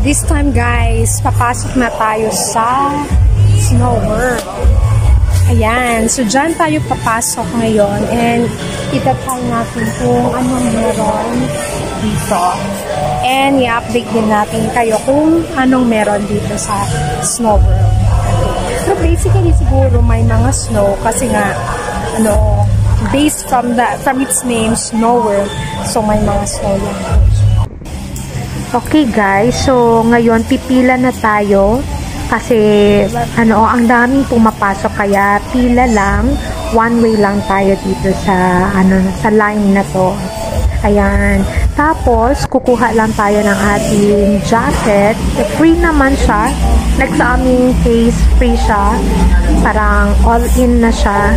This time guys, papasok na tayo sa Snow World. Ayan, so dyan tayo papasok ngayon and itatry natin kung anong meron dito. And i-update din natin kayo kung anong meron dito sa Snow World. So basically siguro may mga snow kasi nga based from its name, Snow World. So may mga snow yan. Okay guys, so ngayon pipila na tayo kasi ang daming pumapasok kaya pila lang, one way lang tayo dito sa sa line na to. Ayan. Tapos kukuha lang tayo ng ating jacket. Free naman siya. Like sa aming case, free siya. Parang all in na siya.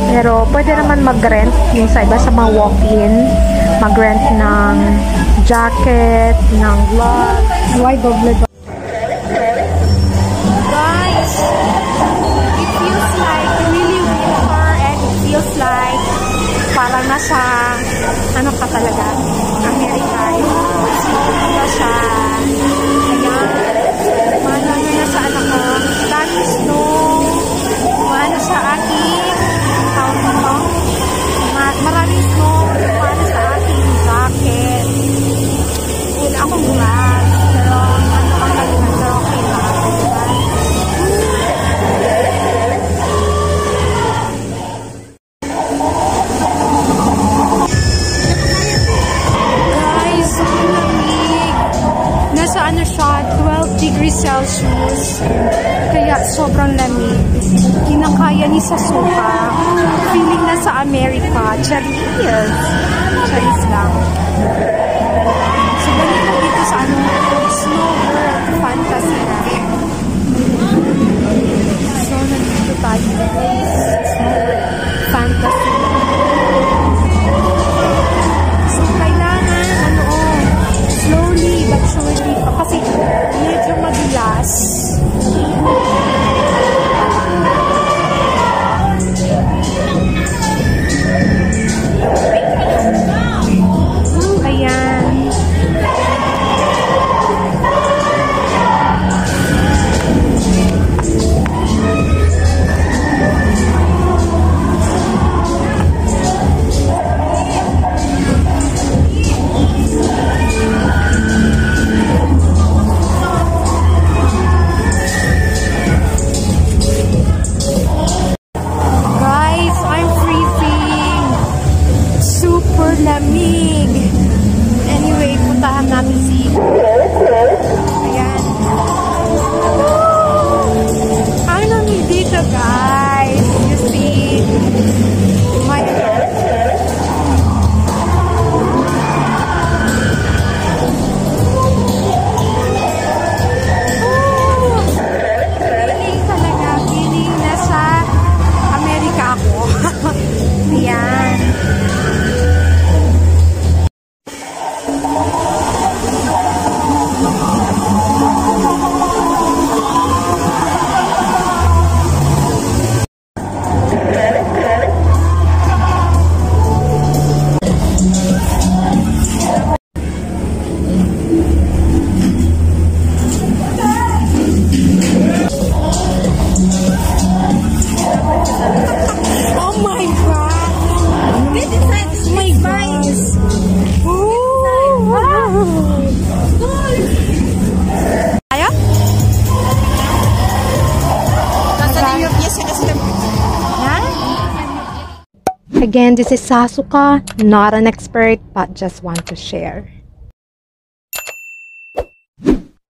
Pero pwede naman mag-rent yung sa iba sa mga walk-in. Mag-rent ng jacket, ng gloves. Why doble ba? Guys, it feels like really winter and it feels like parang nasa ka talaga, Amerika. Yung snow na siya. Ayan. Mana nyo na sa ko. Dami snow. Mana sa aking maraming snow. Mana sa aking jacket. Wala akong glass. Pero ang kaliman. Pero okay lang. Siya, 12 degrees Celsius. Kaya sobrang lamig. Kinakaya ni sa sofa. Feeling na sa Amerika. Charis. Charis lang. So, ganito dito sa Snow World Fantasy na. So, nandito tayo guys. Snow World Fantasy. So, kailangan slowly but surely kasi medyo madulas. Ayan. Lamig. Anyway, puntahan namin si ayan. Ang lamig dito guys. You see my feeling talaga. Feeling nasa Amerika ako. Ayan. Again, this is Sasuka, not an expert, but just want to share.